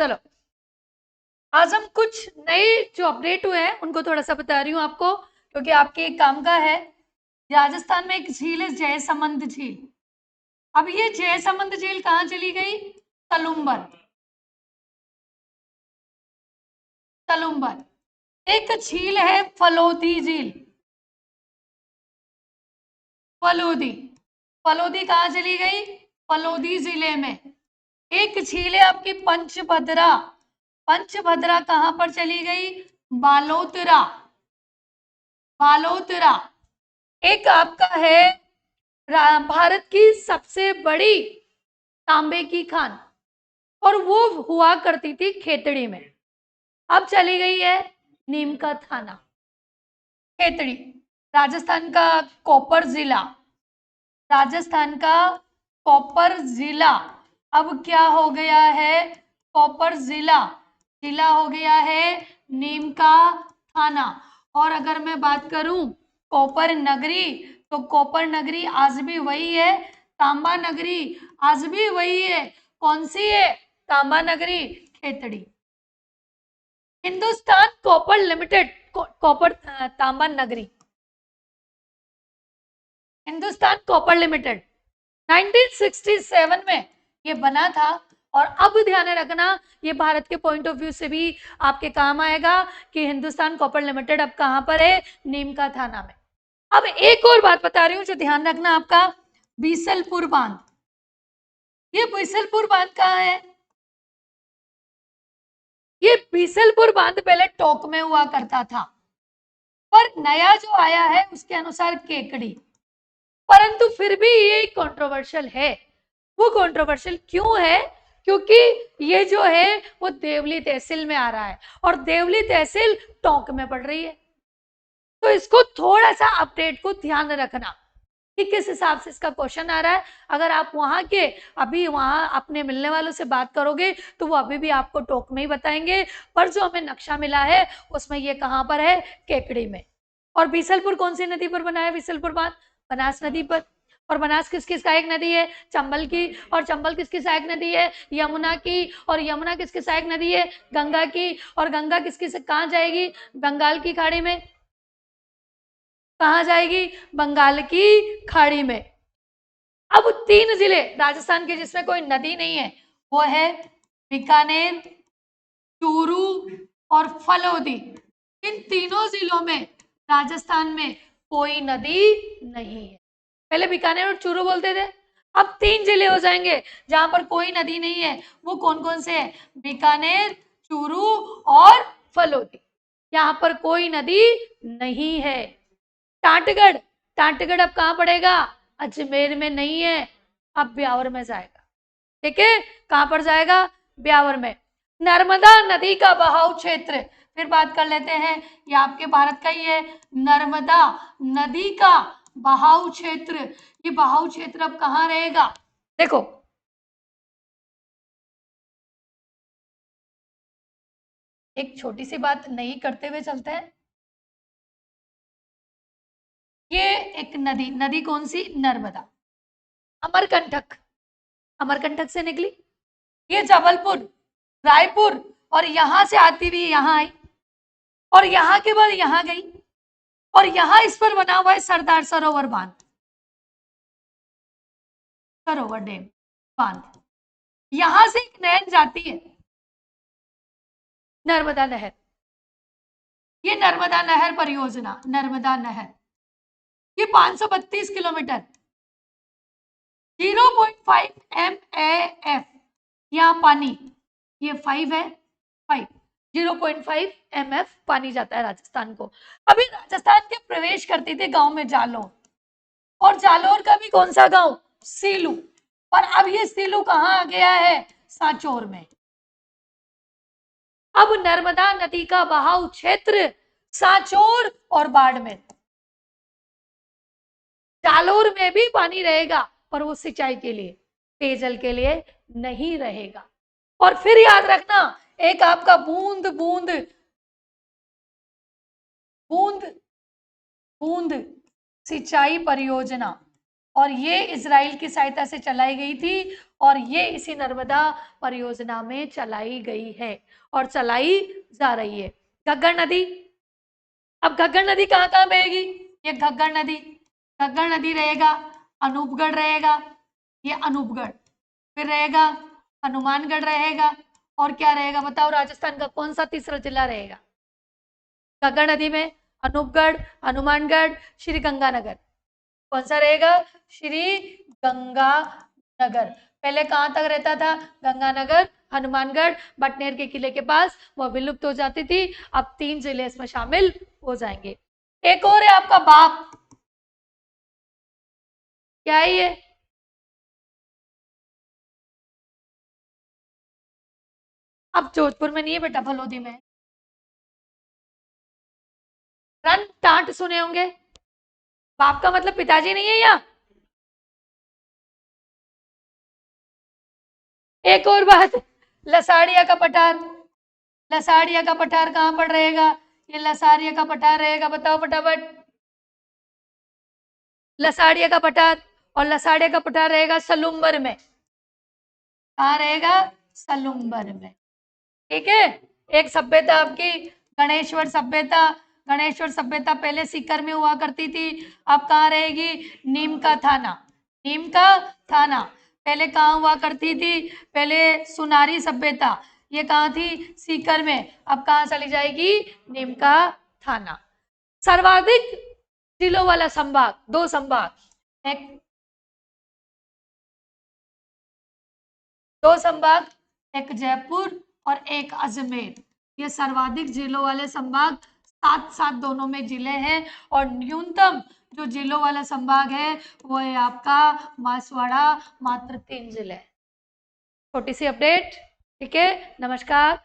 चलो आज हम कुछ नए जो अपडेट हुए हैं उनको थोड़ा सा बता रही हूँ आपको, क्योंकि आपके एक काम का है। राजस्थान में एक झील है जयसमंद झील। अब ये जयसमंद झील कहाँ चली गई? तलुम्बर। तलुम्बर। एक झील है फलोदी झील। फलोदी। फलोदी कहाँ चली गई? फलोदी जिले में। एक झील है आपकी पंचभद्रा। पंचभद्रा कहां पर चली गई? बालोतरा। बालोतरा। एक आपका है भारत की सबसे बड़ी तांबे की खान, और वो हुआ करती थी खेतड़ी में। अब चली गई है नीम का थाना। खेतड़ी राजस्थान का कोपर जिला। राजस्थान का कोपर जिला अब क्या हो गया है? कोपर जिला। जिला हो गया है नीम का थाना। और अगर मैं बात करूं कोपर नगरी, तो कोपर नगरी आज भी वही है। तांबा नगरी आज भी वही है। कौन सी है? तांबा नगरी Khetri. Hindustan copper limited, copper तांबा नगरी। हिंदुस्तान कॉपर लिमिटेड 1967 में ये बना था। और अब ध्यान रखना, ये भारत के पॉइंट ऑफ व्यू से भी आपके काम आएगा कि हिंदुस्तान कॉपर लिमिटेड अब कहां पर है? नीम का थाना में। अब एक और बात बता रही हूं जो ध्यान रखना आपका, बीसलपुर बांध। ये बीसलपुर बांध कहाँ है? ये बीसलपुर बांध पहले टोंक में हुआ करता था, पर नया जो आया है उसके अनुसार केकड़ी। परंतु फिर भी ये कंट्रोवर्शियल है। वो कंट्रोवर्शियल क्यों है? क्योंकि ये जो है वो देवली तहसील में आ रहा है, और देवली तहसील टोंक में पड़ रही है। तो इसको थोड़ा सा अपडेट को ध्यान रखना कि किस हिसाब से इसका क्वेश्चन आ रहा है। अगर आप वहां के अभी वहां अपने मिलने वालों से बात करोगे तो वो अभी भी आपको टोंक में ही बताएंगे, पर जो हमें नक्शा मिला है उसमें ये कहां पर है? केकड़ी में। और बीसलपुर कौन सी नदी पर बना है? बीसलपुर बांध बनास नदी पर। और बनास किसकी सहायक नदी है? चंबल की। और चंबल किसकी सहायक नदी है? यमुना की। और यमुना किसकी सहायक नदी है? गंगा की। और गंगा किसकी से कहां जाएगी? बंगाल की खाड़ी में। कहां जाएगी? बंगाल की खाड़ी में। अब 3 जिले राजस्थान के जिसमें कोई नदी नहीं है वो है बीकानेर, चूरू और फलोदी। इन तीनों जिलों में राजस्थान में कोई नदी नहीं है। पहले बीकानेर और चूरू बोलते थे, अब 3 जिले हो जाएंगे जहां पर कोई नदी नहीं है। वो कौन कौन से है? बीकानेर, चूरू और फलोदी। यहाँ पर कोई नदी नहीं है। टाटगढ़। टाटगढ़ अब कहाँ पड़ेगा? अजमेर में नहीं है, अब ब्यावर में जाएगा। ठीक है, कहां पर जाएगा? ब्यावर में। नर्मदा नदी का बहाव क्षेत्र, फिर बात कर लेते हैं, ये आपके भारत का ही है। नर्मदा नदी का बहाव क्षेत्र, ये बहाव क्षेत्र अब कहां रहेगा? देखो एक छोटी सी बात नहीं करते हुए चलते हैं। ये एक नदी, नदी कौन सी? नर्मदा। अमरकंटक, अमरकंटक से निकली, ये जबलपुर, रायपुर, और यहां से आती हुई यहां आई, और यहां के बाद यहां गई, और यहां इस पर बना हुआ है सरदार सरोवर बांध। सरोवर डैम बांध। यहां से एक नहर जाती है, नर्मदा नहर। ये नर्मदा नहर परियोजना, नर्मदा नहर, ये 532 किलोमीटर, 0.5 MAF यहाँ पानी, ये 5 है, 5 0.5 MF पानी जाता है राजस्थान को। अभी राजस्थान के प्रवेश करते थे गांव में जालोर, और जालोर का भी कौन सा गांव? सीलू। पर अब ये सीलू कहां आ गया है? सांचौर में। अब नर्मदा नदी का बहाव क्षेत्र सांचौर और बाड़मेर। जालोर में भी पानी रहेगा, पर वो सिंचाई के लिए, पेयजल के लिए नहीं रहेगा। और फिर याद रखना, एक आपका बूंद बूंद बूंद बूंद सिंचाई परियोजना, और ये इजराइल की सहायता से चलाई गई थी और ये इसी नर्मदा परियोजना में चलाई गई है और चलाई जा रही है। घग्गर नदी, अब घग्गर नदी कहाँ कहाँ बहेगी? ये घग्गर नदी रहेगा, अनूपगढ़ रहेगा, ये अनूपगढ़, फिर रहेगा हनुमानगढ़ रहेगा, और क्या रहेगा बताओ? राजस्थान का कौन सा तीसरा जिला रहेगा? घग्गर नदी में अनूपगढ़, हनुमानगढ़, श्री गंगानगर। कौन सा रहेगा? श्री गंगानगर। पहले कहाँ तक रहता था? गंगानगर, हनुमानगढ़, बटनेर के किले के पास, वह विलुप्त हो जाती थी। अब 3 जिले इसमें शामिल हो जाएंगे। एक और है आपका बाप, क्या है ये? अब जोधपुर में नहीं है बेटा, फलोदी में। रन टाट सुने होंगे। बाप का मतलब पिताजी नहीं है यहाँ। एक और बात, लसाड़िया का पठार, लसाड़िया का पठार कहाँ पर रहेगा? ये लसाड़िया का पठार रहेगा, बताओ फटाफट। लसाड़िया का पठार, और लसाड़िया का पठार रहेगा सलुम्बर में। कहाँ रहेगा? सलुम्बर में। ठीक है। एक सभ्यता आपकी गणेश्वर सभ्यता, गणेश्वर सभ्यता पहले सीकर में हुआ करती थी, अब कहाँ रहेगी? नीम का थाना, नीम का थाना। पहले कहाँ हुआ करती थी? पहले सुनारी सभ्यता, ये कहाँ थी? सीकर में, अब कहाँ चली जाएगी? नीम का थाना। सर्वाधिक जिलों वाला संभाग, 2 संभाग, एक 2 संभाग, एक जयपुर और एक अजमेर। ये सर्वाधिक जिलों वाले संभाग, 7-7 दोनों में जिले हैं, और न्यूनतम जो जिलों वाला संभाग है वो है आपका मासवाड़ा, मात्र 3 जिले। छोटी सी अपडेट। ठीक है, नमस्कार।